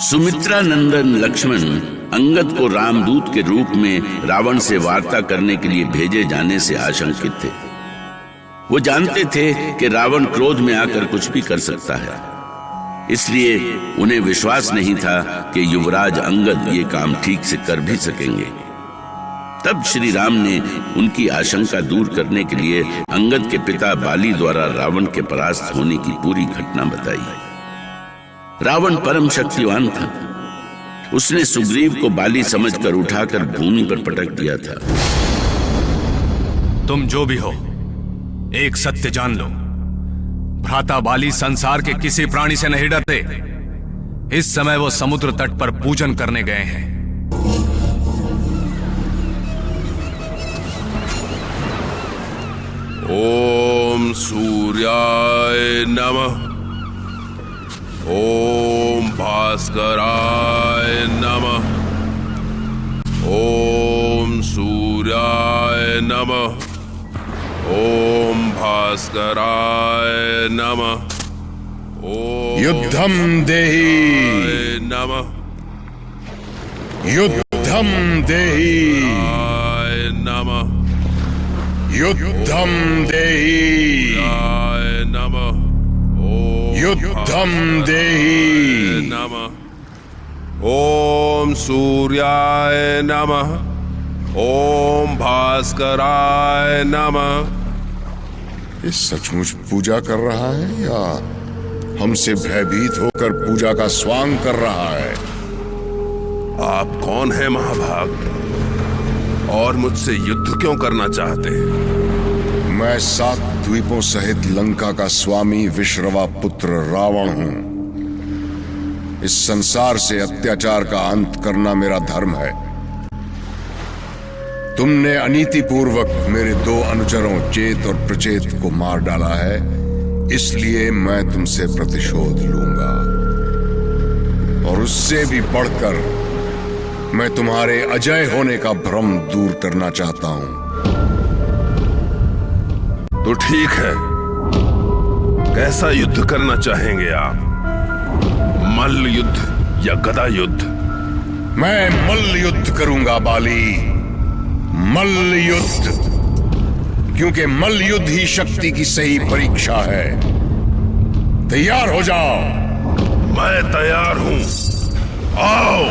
सुमित्रा नंदन लक्ष्मण अंगद को रामदूत के रूप में रावण से वार्ता करने के लिए भेजे जाने से आशंकित थे। वो जानते थे कि रावण क्रोध में आकर कुछ भी कर सकता है, इसलिए उन्हें विश्वास नहीं था कि युवराज अंगद ये काम ठीक से कर भी सकेंगे। तब श्री राम ने उनकी आशंका दूर करने के लिए अंगद के पिता बाली द्वारा रावण के परास्त होने की पूरी घटना बताई। रावण परम शक्तिवान था। उसने सुग्रीव को बाली समझकर उठाकर भूमि पर पटक दिया था। तुम जो भी हो, एक सत्य जान लो, भ्राता बाली संसार के किसी प्राणी से नहीं डरते। इस समय वो समुद्र तट पर पूजन करने गए हैं। ओम सूर्याय नमः। ओम भास्कराय नमः। ओम सूर्याय नमः। ओम भास्कराय नमः। ओम युद्धम देहि नमः। युद्धम देहि नमः। युद्धम देहि नमः। युद्धम देहि नमः। ओम सूर्याय नमः। ओम भास्कराय नमः। ये सचमुच पूजा कर रहा है या हमसे भयभीत होकर पूजा का स्वांग कर रहा है? आप कौन हैं महाभाग, और मुझसे युद्ध क्यों करना चाहते हैं? मैं 7 द्वीपों सहित लंका का स्वामी विश्रवा पुत्र रावण हूं। इस संसार से अत्याचार का अंत करना मेरा धर्म है। तुमने अनीतिपूर्वक मेरे 2 अनुचरों चेत और प्रचेत को मार डाला है, इसलिए मैं तुमसे प्रतिशोध लूंगा। और उससे भी बढ़कर मैं तुम्हारे अजय होने का भ्रम दूर करना चाहता हूं। तो ठीक है, कैसा युद्ध करना चाहेंगे आप? मल्ल युद्ध या गदा युद्ध? मैं मल्ल युद्ध करूंगा बाली, मल्ल युद्ध, क्योंकि मल्ल युद्ध ही शक्ति की सही परीक्षा है। तैयार हो जाओ। मैं तैयार हूं, आओ।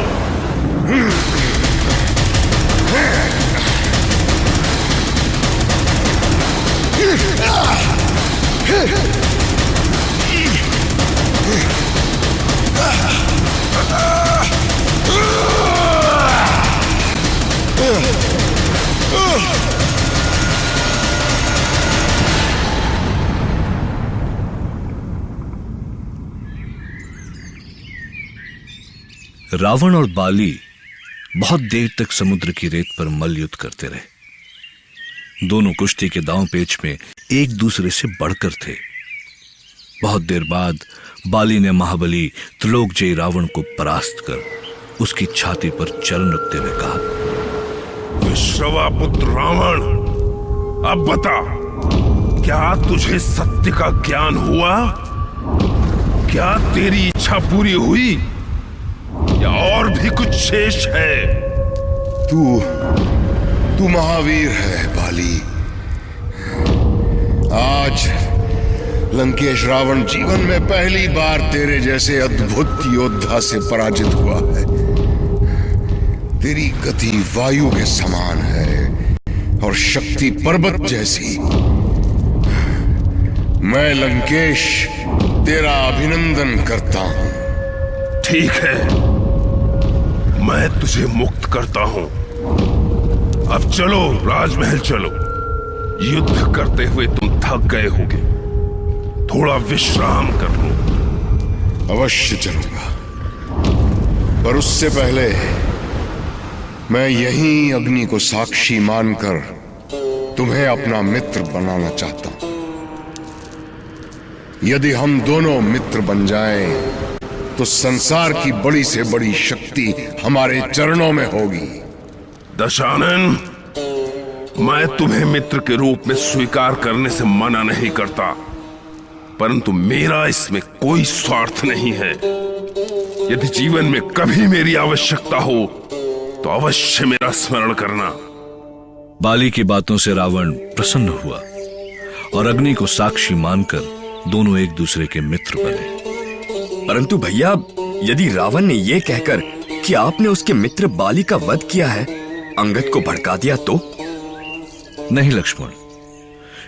रावण और बाली बहुत देर तक समुद्र की रेत पर मल्ल युद्ध करते रहे। दोनों कुश्ती के दांव पेच में एक दूसरे से बढ़कर थे। बहुत देर बाद बाली ने महाबली त्रिलोकजयी रावण को परास्त कर उसकी छाती पर चरण रखते हुए कहा, विश्रवा पुत्र रावण, अब बता, क्या तुझे सत्य का ज्ञान हुआ? क्या तेरी इच्छा पूरी हुई या और भी कुछ शेष है? तू महावीर है बाली। आज लंकेश रावण जीवन में पहली बार तेरे जैसे अद्भुत योद्धा से पराजित हुआ है। तेरी गति वायु के समान है और शक्ति पर्वत जैसी। मैं लंकेश तेरा अभिनंदन करता हूं। ठीक है, मैं तुझे मुक्त करता हूं। अब चलो राजमहल चलो। युद्ध करते हुए तुम थक गए होगे, थोड़ा विश्राम कर लो। अवश्य चलूंगा, पर उससे पहले मैं यहीं अग्नि को साक्षी मानकर तुम्हें अपना मित्र बनाना चाहता हूं। यदि हम दोनों मित्र बन जाएं, तो संसार की बड़ी से बड़ी शक्ति हमारे चरणों में होगी। दशानन, मैं तुम्हें मित्र के रूप में स्वीकार करने से मना नहीं करता, परंतु मेरा इसमें कोई स्वार्थ नहीं है। यदि जीवन में कभी मेरी आवश्यकता हो तो अवश्य मेरा स्मरण करना। बाली की बातों से रावण प्रसन्न हुआ और अग्नि को साक्षी मानकर दोनों एक दूसरे के मित्र बने। परंतु भैया, यदि रावण ने यह कहकर कि आपने उसके मित्र बाली का वध किया है, अंगद को भड़का दिया तो? नहीं लक्ष्मण,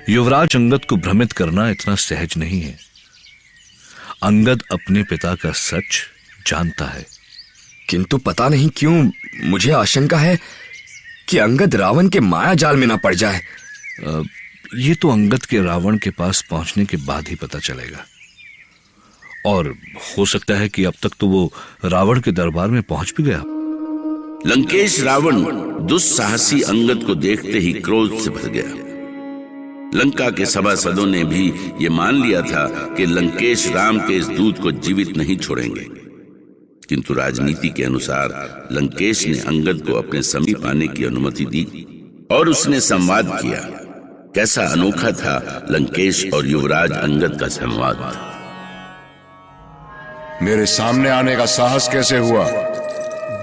युवराज अंगद को भ्रमित करना इतना सहज नहीं है। अंगद अपने पिता का सच जानता है। किंतु पता नहीं क्यों मुझे आशंका है कि अंगद रावण के माया जाल में ना पड़ जाए। ये तो अंगद के रावण के पास पहुंचने के बाद ही पता चलेगा, और हो सकता है कि अब तक तो वो रावण के दरबार में पहुंच भी गया। लंकेश रावण दुस्साहसी अंगद को देखते ही क्रोध से भर गया। लंका के सभासदों ने भी ये मान लिया था कि लंकेश राम के इस दूत को जीवित नहीं छोड़ेंगे, किंतु राजनीति के अनुसार लंकेश ने अंगद को अपने समीप आने की अनुमति दी और उसने संवाद किया। कैसा अनोखा था लंकेश और युवराज अंगद का संवाद। मेरे सामने आने का साहस कैसे हुआ?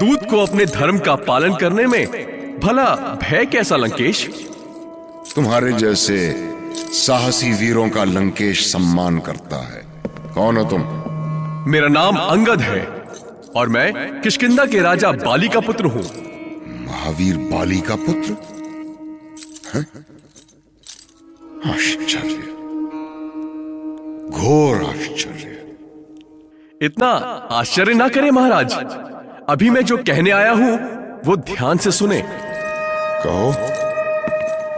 दूत को अपने धर्म का पालन करने में भला भय कैसा लंकेश? तुम्हारे जैसे साहसी वीरों का लंकेश सम्मान करता है। कौन हो तुम? मेरा नाम अंगद है और मैं किष्किंधा के राजा बाली का पुत्र हूं। महावीर बाली का पुत्र? हैं? आश्चर्य, घोर आश्चर्य। इतना आश्चर्य ना करें महाराज, अभी मैं जो कहने आया हूं वो ध्यान से सुने। कहो,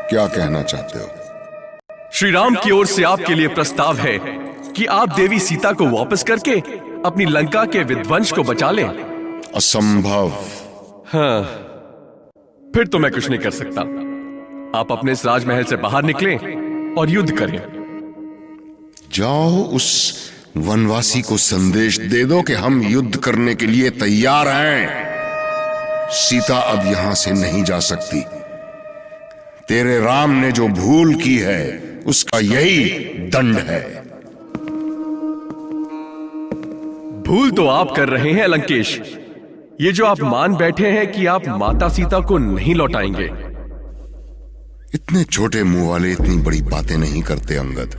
क्या कहना चाहते हो? श्री राम की ओर से आपके लिए प्रस्ताव है कि आप देवी सीता को वापस करके अपनी लंका के विध्वंस को बचा लें। असंभव। हाँ, फिर तो मैं कुछ नहीं कर सकता। आप अपने इस राजमहल से बाहर निकलें और युद्ध करें। जाओ उस वनवासी को संदेश दे दो कि हम युद्ध करने के लिए तैयार हैं। सीता अब यहां से नहीं जा सकती। तेरे राम ने जो भूल की है उसका यही दंड है। भूल तो आप कर रहे हैं लंकेश। ये जो आप मान बैठे हैं कि आप माता सीता को नहीं लौटाएंगे। इतने छोटे मुंह वाले इतनी बड़ी बातें नहीं करते अंगद।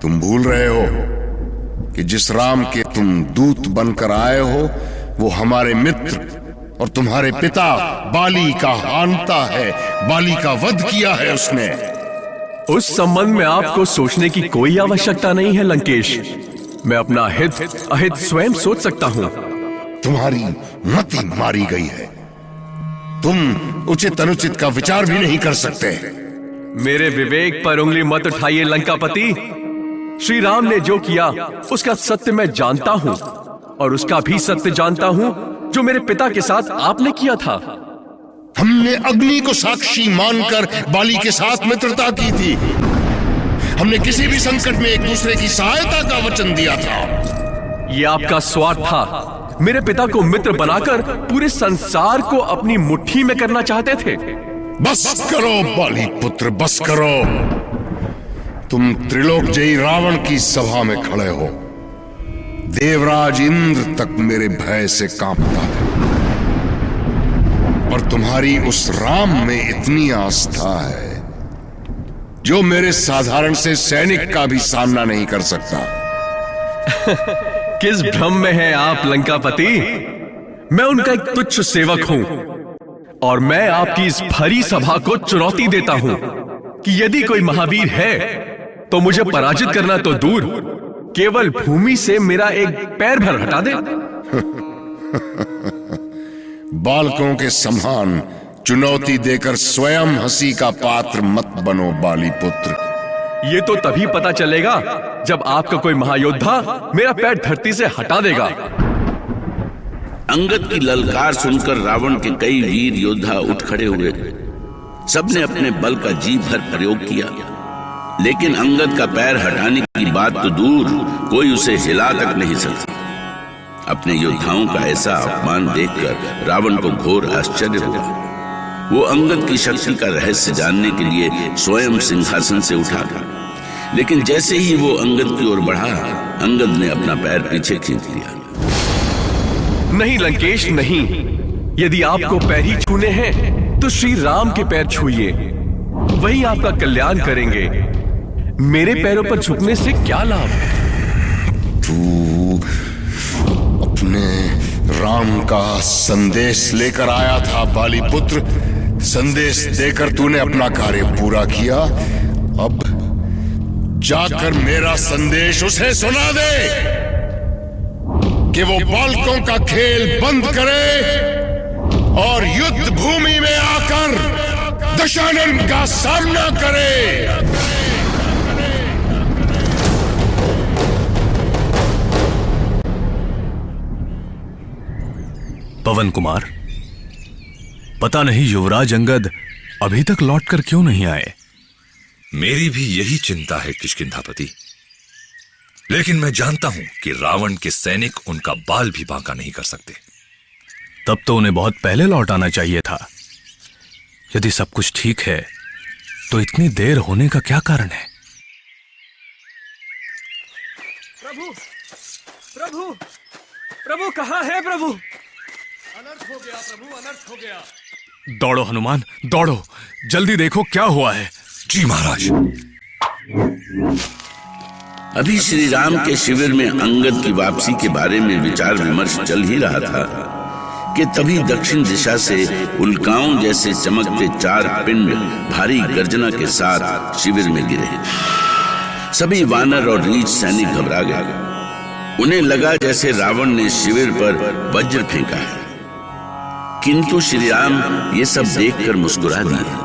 तुम भूल रहे हो कि जिस राम के तुम दूत बनकर आए हो वो हमारे मित्र और तुम्हारे पिता बाली का हानता है। बाली का वध किया है उसने। उस संबंध में आपको सोचने की कोई आवश्यकता नहीं है लंकेश। मैं अपना हित अहित स्वयं सोच सकता हूं। तुम्हारी मति मारी गई है। तुम उचित अनुचित का विचार भी नहीं कर सकते। मेरे विवेक पर उंगली मत उठाइए लंकापति। श्री राम ने जो किया उसका सत्य मैं जानता हूं और उसका भी सत्य जानता हूं जो मेरे पिता के साथ आपने किया था। हमने अग्नि को साक्षी मानकर बाली के साथ मित्रता की थी। हमने किसी भी संकट में एक दूसरे की सहायता का वचन दिया था। ये आपका स्वार्थ था। मेरे पिता को मित्र बनाकर पूरे संसार को अपनी मुट्ठी में करना चाहते थे। बस करो बाली पुत्र, बस करो। तुम त्रिलोक जयी रावण की सभा में खड़े हो। देवराज इंद्र तक मेरे भय से कांपता है और तुम्हारी उस राम में इतनी आस्था है जो मेरे साधारण से सैनिक का भी सामना नहीं कर सकता। किस भ्रम में है आप लंकापति? मैं उनका एक तुच्छ सेवक हूं और मैं आपकी इस भरी सभा को चुनौती देता हूं कि यदि कोई महावीर है तो मुझे पराजित करना तो दूर, केवल भूमि से मेरा एक पैर भर हटा दे। बालकों के समान चुनौती देकर स्वयं हंसी का पात्र मत बनो बाली पुत्र। ये तो तभी पता चलेगा जब आपका कोई महायोद्धा मेरा पैर धरती से हटा देगा। अंगद की ललकार सुनकर रावण के कई वीर योद्धा उठ खड़े हुए। सबने अपने बल का जी भर प्रयोग किया, लेकिन अंगद का पैर हटाने की बात तो दूर, कोई उसे हिला तक नहीं सकता। अपने योद्धाओं का ऐसा अपमान देखकर रावण को घोर आश्चर्य हुआ। वो अंगद की शक्ति का रहस्य जानने के लिए स्वयं सिंहासन से उठा। लेकिन जैसे ही वो अंगद की ओर बढ़ा, अंगद ने अपना पैर पीछे खींच लिया। नहीं लंकेश, नहीं। यदि आपको पैर ही छूने हैं तो श्री राम के पैर छूइए, वही आपका कल्याण करेंगे। मेरे पैरों पर झुकने से क्या लाभ? तू अपने राम का संदेश लेकर आया था बाली पुत्र। संदेश देकर तूने अपना कार्य पूरा किया। अब जाकर मेरा संदेश उसे सुना दे कि वो बालकों का खेल बंद करे और युद्ध भूमि में आकर दशानन का सामना करे। पवन कुमार, पता नहीं युवराज अंगद अभी तक लौटकर क्यों नहीं आए। मेरी भी यही चिंता है किष्किंधापति, लेकिन मैं जानता हूं कि रावण के सैनिक उनका बाल भी बांका नहीं कर सकते। तब तो उन्हें बहुत पहले लौट आना चाहिए था। यदि सब कुछ ठीक है तो इतनी देर होने का क्या कारण है? प्रभु, प्रभु, प्रभु कहाँ है प्रभु? अनर्थ हो गया प्रभु, अनर्थ हो गया। दौड़ो हनुमान, दौड़ो, जल्दी देखो क्या हुआ है। जी महाराज। अभी श्री राम के शिविर में अंगद की वापसी के बारे में विचार विमर्श चल ही रहा था कि तभी दक्षिण दिशा से उल्काओं जैसे चमकते 4 पिंड भारी गर्जना के साथ शिविर में गिरे। सभी वानर और रीछ सैनिक घबरा गए। उन्हें लगा जैसे रावण ने शिविर पर वज्र फेंका है, किंतु श्री राम ये सब देखकर मुस्कुरा दिए।